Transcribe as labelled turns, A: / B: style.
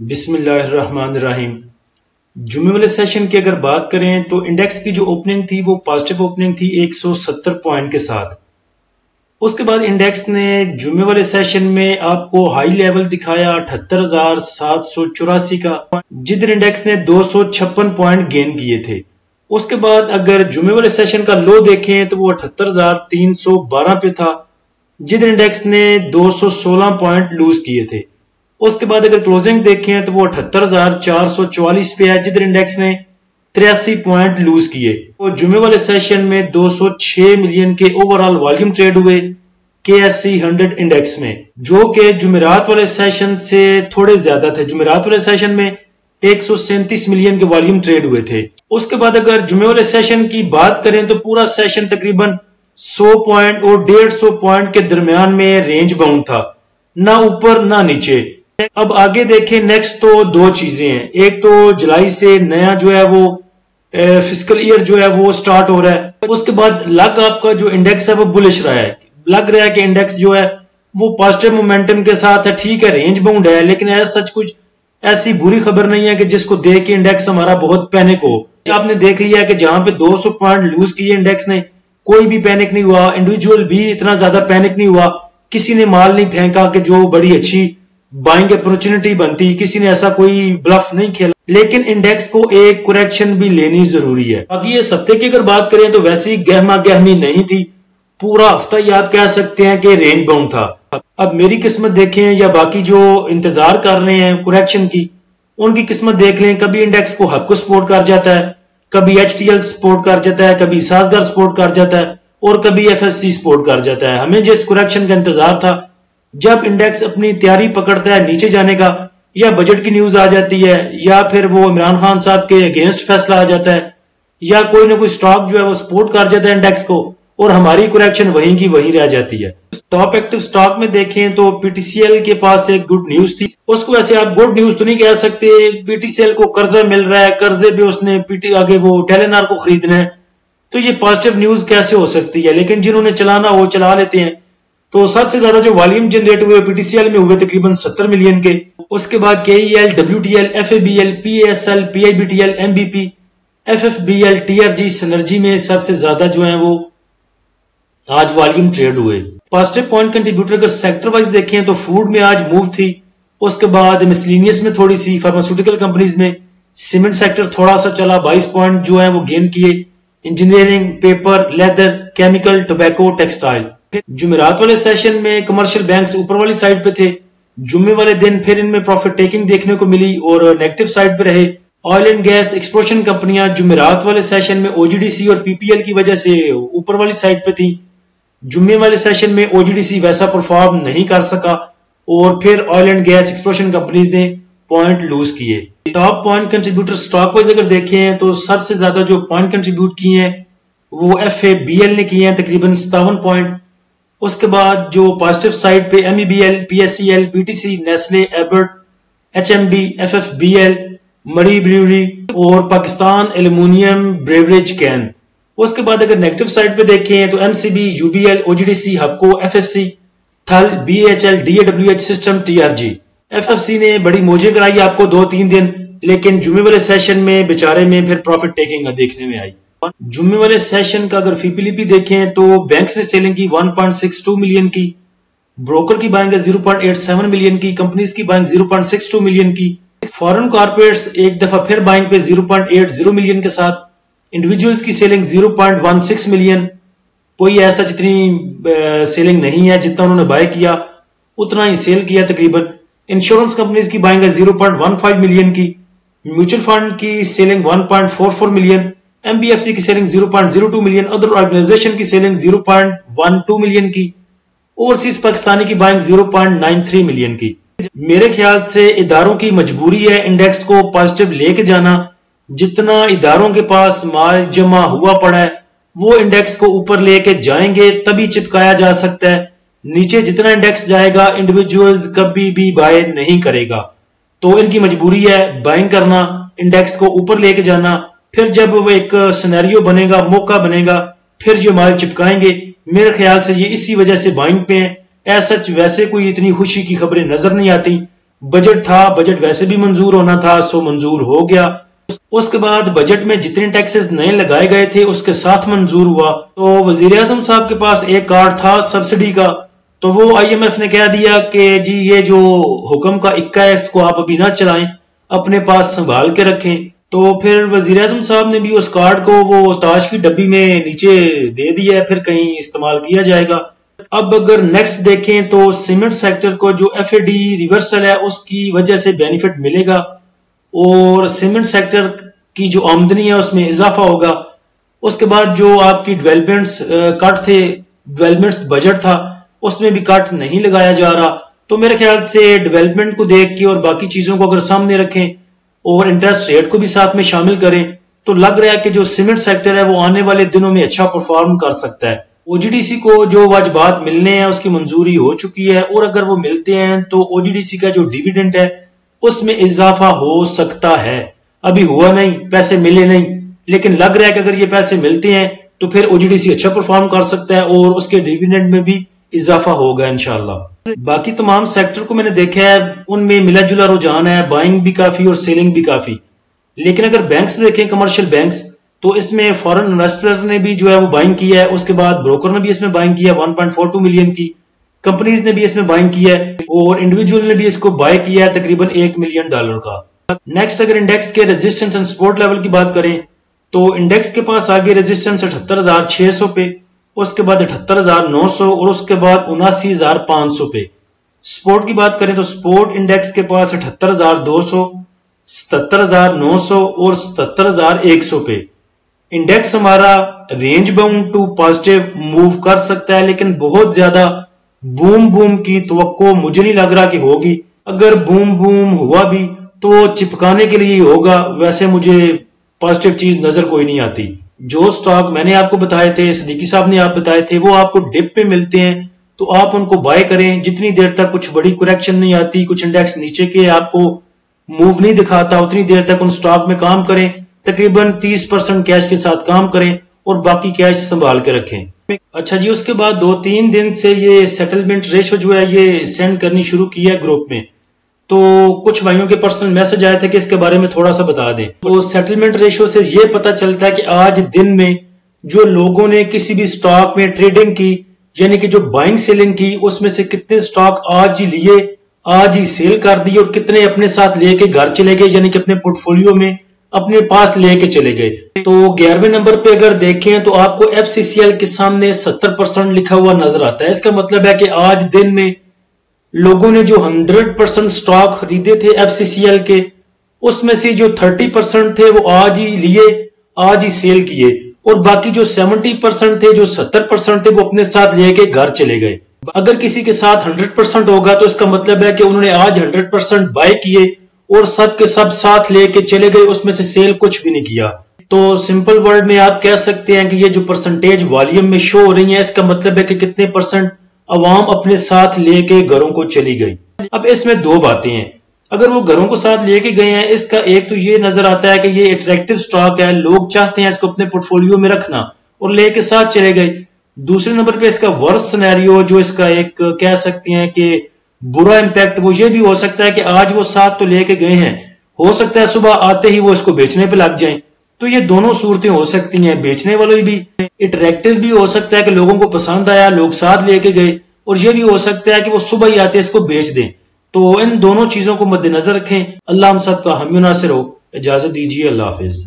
A: بسم اللہ الرحمن الرحیم۔ جمعے والے سیشن کی اگر بات کریں تو انڈیکس کی جو اوپننگ تھی وہ پازیٹیو اوپننگ تھی 170 پوائنٹ کے ساتھ۔ اس کے بعد انڈیکس نے جمعے والے سیشن میں آپ کو ہائی لیول دکھایا 78,784 کا، جدھر انڈیکس نے 256 پوائنٹ گین کیے تھے۔ اس کے بعد اگر جمعے والے سیشن کا لو دیکھیں تو وہ 78,312 پہ تھا، جدھر انڈیکس نے 216 پوائنٹ لوز کیے تھے۔ اس کے بعد اگر کلوزنگ دیکھیں تو وہ 78,444 پہ ہے، جدھر انڈیکس نے 83 پوائنٹ لوز کیے۔ وہ جمعے والے سیشن میں 206 ملین کے اوورال والیوم ٹریڈ ہوئے KSE 100 انڈیکس میں، جو کہ جمعرات والے سیشن سے تھوڑے زیادہ تھے۔ جمعرات والے سیشن میں 137 ملین کے والیوم ٹریڈ ہوئے تھے۔ اس کے بعد اگر جمعے والے سیشن کی بات کریں تو پورا سیشن تقریباً 100 پوائنٹ اور 150 پوائنٹ کے درمیان میں رینج باؤنڈ تھا، نہ اوپر نہ نیچے۔ اب آگے دیکھیں، نیکسٹ تو دو چیزیں ہیں، ایک تو جولائی سے نیا جو ہے وہ فسکل ایئر جو ہے وہ سٹارٹ ہو رہا ہے۔ اس کے بعد لگ آپ کا جو انڈیکس ہے وہ بلش رہا ہے، لگ رہا ہے کہ انڈیکس جو ہے وہ پازیٹیو مومنٹم کے ساتھ ہے، ٹھیک ہے رینج باؤنڈ ہے، لیکن سچ کچھ ایسی بری خبر نہیں ہے کہ جس کو دیکھ کے انڈیکس ہمارا بہت پینک ہو۔ آپ نے دیکھ لیا کہ جہاں پہ 200 پوائنٹ لوز کیے انڈیکس نے، کوئی بھی پینک نہیں ہوا، انڈیویجول بھی اتنا زیادہ پینک نہیں ہوا، کسی نے مال نہیں پھینکا کہ جو بڑی اچھی بائنگ اپورچونٹی بنتی، کسی نے ایسا کوئی بلف نہیں کھیلا، لیکن انڈیکس کو ایک کریکشن بھی لینی ضروری ہے۔ باقی یہ ہفتے کی اگر بات کریں تو ویسی گہما گہمی نہیں تھی، پورا ہفتہ یہ آپ کہہ سکتے ہیں کہ رینج باؤنڈ تھا۔ اب میری قسمت دیکھیں یا باقی جو انتظار کر رہے ہیں کریکشن کی، ان کی قسمت دیکھ لیں، کبھی انڈیکس کو حق کو سپورٹ کر جاتا ہے، کبھی HTL سپورٹ کر جاتا ہے، کبھی سازگار سپورٹ کر جاتا ہے، اور کبھی FFC سپورٹ کر جاتا ہے۔ ہمیں جس کریکشن کا انتظار تھا، جب انڈیکس اپنی تیاری پکڑتا ہے نیچے جانے کا، یا بجٹ کی نیوز آ جاتی ہے، یا پھر وہ عمران خان صاحب کے اگینسٹ فیصلہ آ جاتا ہے، یا کوئی نہ کوئی سٹاک جو ہے وہ سپورٹ کر جاتا ہے انڈیکس کو، اور ہماری کریکشن وہیں کی وہیں رہ جاتی ہے۔ ٹاپ ایکٹیو سٹاک میں دیکھیں تو PTCL کے پاس ایک گڈ نیوز تھی، اس کو ایسے آپ گڈ نیوز تو نہیں کہہ سکتے، PTCL کو قرضہ مل رہا ہے، قرضے پہ اس نے آگے وہ ٹیلینار کو خریدنا ہے، تو یہ پازیٹیو نیوز کیسے ہو سکتی ہے؟ لیکن جنہوں نے چلانا وہ چلا لیتے ہیں۔ تو سب سے زیادہ جو والیوم جنریٹ ہوئے PTCL میں ہوئے تقریباً 70 ملین کے۔ اس کے بعد KEL، WTL، FABL، PASL، PIBTL، MBP، FFBL، TRG، synergy میں سب سے زیادہ جو ہیں وہ آج والیوم ٹریڈ ہوئے۔ پازیٹیو پوائنٹ کنٹریبیوٹر اگر سیکٹر وائز دیکھیں تو فوڈ میں آج موو تھی، اس کے بعد مسلینیس میں تھوڑی سی، فارماسیوٹیکل کمپنیز میں، سیمنٹ سیکٹر تھوڑا سا چلا، 22 پوائنٹ جو ہیں وہ گین کیے، engineering, paper, leather, chemical, tobacco, textile. جمعرات والے سیشن میں کمرشل بینکس اوپر والی سائڈ پہ تھے، جمعے والے دن پھر ان میں پروفٹ ٹیکنگ دیکھنے کو ملی اور نیگیٹو سائڈ پہ رہے۔ آئل اینڈ گیس ایکسپلوشن کمپنیاں جمعرات والے سیشن میں OGDC اور PPL کی وجہ سے اوپر والی سائڈ پہ تھی، جمعے والے سیشن میں OGDC ویسا پرفارم نہیں کر سکا، اور پھر oil and gas exploration companies نے پوائنٹ لوز کیے۔ Top point contributor stock wise اگر دیکھیں تو سب سے زیادہ جو پوائنٹ کنٹریبیوٹ کیے ہیں وہ FABL نے کیے ہیں تقریباً 57 پوائنٹ۔ اس کے بعد جو پازیٹیو سائڈ پہ MEBL، PSCL، PTC، Nestle, Albert, HMB، FFBL، مری بریوری اور پاکستان ایلومینیم بریوریج کین۔ اس کے بعد اگر نیگیٹو سائڈ پہ دیکھیں تو MCB، UBL، OGDC، ہپکو، FFC، تھل، BHL، DAWH system, TRG۔ FFC نے بڑی موجیں کرائی آپ کو 2-3 دن، لیکن جمعے والے سیشن میں بیچارے میں پھر پروفٹ ٹیکنگ دیکھنے میں آئی۔ جمعے والے سیشن کا اگر FPLP دیکھیں تو بینکس نے سیلنگ کی 1.62 ملین کی، بروکر کی بائنگ ہے 0.87 ملین کی، کمپنیز کی بائنگ 0.62 ملین کی، فارن کارپوریٹس ایک دفعہ پھر بائنگ پہ 0.80 ملین کے ساتھ، انڈیویجولز کی سیلنگ 0.16 ملین، کوئی ایسا جتنی سیلنگ نہیں ہے، جتنا انہوں نے بائی کیا اتنا ہی سیل کیا تقریباً۔ انشورنس کمپنیز کی بائنگ ہے 0.15 ملین کی، میوچل فنڈ کی سیلنگ 1.44 ملین، MBFC کی سیلنگ 0.02 ملین، ادر آرگنائزیشن کی سیلنگ 0.12 ملین کی، اوورسیز پاکستانی کی بائنگ 0.93 ملین کی۔ میرے خیال سے اداروں کی مجبوری ہے انڈیکس کو پازیٹیو لے کے جانا، جتنا اداروں کے پاس مال جمع ہوا پڑا ہے وہ انڈیکس کو اوپر لے کے جائیں گے تبھی چپکایا جا سکتا ہے، نیچے جتنا انڈیکس جائے گا انڈیویجولز کبھی بھی بائی نہیں کرے گا، تو ان کی مجبوری ہے بائنگ کرنا، انڈیکس کو اوپر لے کے جانا، پھر جب وہ ایک سینیریو بنے گا، موقع بنے گا، پھر یہ مال چپکائیں گے۔ میرے خیال سے یہ اسی وجہ سے بائنگ پہ ہیں، ایسا ویسے کوئی اتنی خوشی کی خبریں نظر نہیں آتی، بجٹ تھا، بجٹ ویسے بھی منظور ہونا تھا، سو منظور ہو گیا۔ اس کے بعد بجٹ میں جتنے ٹیکسز نئے لگائے گئے تھے اس کے ساتھ منظور ہوا۔ تو وزیر اعظم صاحب کے پاس ایک کارڈ تھا سبسڈی کا، تو وہ آئی ایم ایف نے کہہ دیا کہ جی یہ جو حکم کا اکا ہے اس کو آپ ابھی نہ چلائیں، اپنے پاس سنبھال کے رکھیں۔ تو پھر وزیر اعظم صاحب نے بھی اس کارڈ کو وہ تاش کی ڈبی میں نیچے دے دیا ہے، پھر کہیں استعمال کیا جائے گا۔ اب اگر نیکسٹ دیکھیں تو سیمنٹ سیکٹر کو جو ایف اے ڈی ریورسل ہے اس کی وجہ سے بینیفٹ ملے گا، اور سیمنٹ سیکٹر کی جو آمدنی ہے اس میں اضافہ ہوگا۔ اس کے بعد جو آپ کی ڈیولپمنٹس کٹ تھے، ڈیولپمنٹس بجٹ تھا، اس میں بھی کٹ نہیں لگایا جا رہا۔ تو میرے خیال سے ڈیولپمنٹ کو دیکھ کے اور باقی چیزوں کو اگر سامنے رکھیں اور انٹرسٹ ریٹ کو بھی ساتھ میں شامل کریں تو لگ رہا ہے کہ جو سیمنٹ سیکٹر ہے وہ آنے والے دنوں میں اچھا پرفارم کر سکتا ہے۔ او جی ڈی سی کو جو واجبات ملنے ہیں اس کی منظوری ہو چکی ہے، اور اگر وہ ملتے ہیں تو او جی ڈی سی کا جو ڈیویڈنڈ ہے اس میں اضافہ ہو سکتا ہے۔ ابھی ہوا نہیں، پیسے ملے نہیں، لیکن لگ رہا ہے کہ اگر یہ پیسے ملتے ہیں تو پھر او جی ڈی سی اچھا پرفارم کر سکتا ہے اور اس کے ڈیویڈنڈ میں بھی اضافہ ہوگا انشاءاللہ۔ باقی تمام سیکٹر کو میں نے دیکھا ہے، ان میں ملا جلا رجحان ہے، بائنگ بھی کافی اور سیلنگ بھی کافی۔ لیکن اگر بینکس دیکھیں، کمرشل بینکس، تو اس میں فورن انویسٹر نے بھی جو ہے وہ بائنگ کیا ہے، اس کے بعد بروکر نے بھی اس میں بائنگ کیا 1.42 ملین کی، کمپنیز نے بھی اس میں بائنگ کیا ہے، اور انڈیویجول نے بھی اس کو بائی کیا ہے تقریباً $1 ملین کا۔ نیکسٹ اگر انڈیکس کے ریزسٹنس اینڈ سپورٹ لیول کی بات کریں تو انڈیکس کے پاس آگے ریزسٹنس 78,600 پہ، اس کے بعد 78,900 اور اس کے بعد 79,500 پہ۔ سپورٹ کی بات کریں تو سپورٹ انڈیکس کے پاس 78,200، 77,900 اور 77,100 پہ۔ انڈیکس ہمارا range bound to positive move کر سکتا ہے، لیکن بہت زیادہ بوم کی توقع مجھے نہیں لگ رہا کہ ہوگی۔ اگر بوم ہوا بھی تو چپکانے کے لیے ہوگا، ویسے مجھے پازیٹیو چیز نظر کوئی نہیں آتی۔ جو سٹاک میں نے آپ کو بتائے تھے، صدیقی صاحب نے آپ بتائے تھے، وہ آپ کو ڈپ پہ ملتے ہیں تو آپ ان کو بائی کریں جتنی دیر تک کچھ بڑی کریکشن نہیں آتی، کچھ انڈیکس نیچے کے آپ کو موو نہیں دکھاتا، اتنی دیر تک ان سٹاک میں کام کریں، تقریباً 30% کیش کے ساتھ کام کریں اور باقی کیش سنبھال کے رکھیں۔ اچھا جی، اس کے بعد 2-3 دن سے یہ سیٹلمنٹ ریشو جو ہے یہ سینڈ کرنی شروع کی ہے گروپ میں، تو کچھ بھائیوں کے پرسنل میسج آئے تھے کہ اس کے بارے میں تھوڑا سا بتا دیں۔ تو سیٹلمنٹ ریشو سے یہ پتا چلتا ہے کہ آج دن میں جو لوگوں نے کسی بھی سٹاک میں ٹریڈنگ کی، یعنی کہ جو بائنگ سیلنگ کی، اس میں سے کتنے سٹاک آج ہی لیے، آج ہی سیل کر دیے، اور کتنے اپنے ساتھ لے کے گھر چلے گئے، یعنی کہ اپنے پورٹ فولیو میں اپنے پاس لے کے چلے گئے۔ تو 11ویں نمبر پہ اگر دیکھیں تو آپ کو ایف سی سی ایل کے سامنے 70% لکھا ہوا نظر آتا ہے۔ اس کا مطلب ہے کہ آج دن میں لوگوں نے جو 100% سٹاک خریدے تھے ایف سی سی ایل کے، اس میں سے جو 30% تھے وہ آج ہی لیے، آج ہی سیل کیے، اور باقی جو 70% تھے، جو 70% تھے، وہ اپنے ساتھ لے کے گھر چلے گئے۔ اگر کسی کے ساتھ 100% ہوگا تو اس کا مطلب ہے کہ انہوں نے آج 100% بائی کیے اور سب کے سب ساتھ لے کے چلے گئے، اس میں سے سیل کچھ بھی نہیں کیا۔ تو سمپل ورڈ میں آپ کہہ سکتے ہیں کہ یہ جو پرسنٹیج والیوم میں شو ہو رہی ہے، اس کا مطلب ہے کہ کتنے پرسنٹ عوام اپنے ساتھ لے کے گھروں کو چلی گئی۔ اب اس میں دو باتیں ہیں، اگر وہ گھروں کو ساتھ لے کے گئے ہیں، اس کا ایک تو یہ نظر آتا ہے کہ یہ اٹریکٹیو سٹاک ہے، لوگ چاہتے ہیں اس کو اپنے پورٹ فولیو میں رکھنا، اور لے کے ساتھ چلے گئے۔ دوسرے نمبر پہ اس کا ورس سینیریو، جو اس کا ایک کہہ سکتے ہیں کہ برا امپیکٹ، وہ یہ بھی ہو سکتا ہے کہ آج وہ ساتھ تو لے کے گئے ہیں، ہو سکتا ہے صبح آتے ہی وہ اس کو بیچنے پہ لگ جائیں۔ تو یہ دونوں صورتیں ہو سکتی ہیں، بیچنے والے بھی اٹریکٹیو بھی ہو سکتا ہے کہ لوگوں کو پسند آیا، لوگ ساتھ لے کے گئے، اور یہ بھی ہو سکتا ہے کہ وہ صبح ہی آتے اس کو بیچ دیں۔ تو ان دونوں چیزوں کو مد نظر رکھیں۔ اللہ ہم سب کا حامی و ناصر ہو۔ اجازت دیجیے، اللہ حافظ۔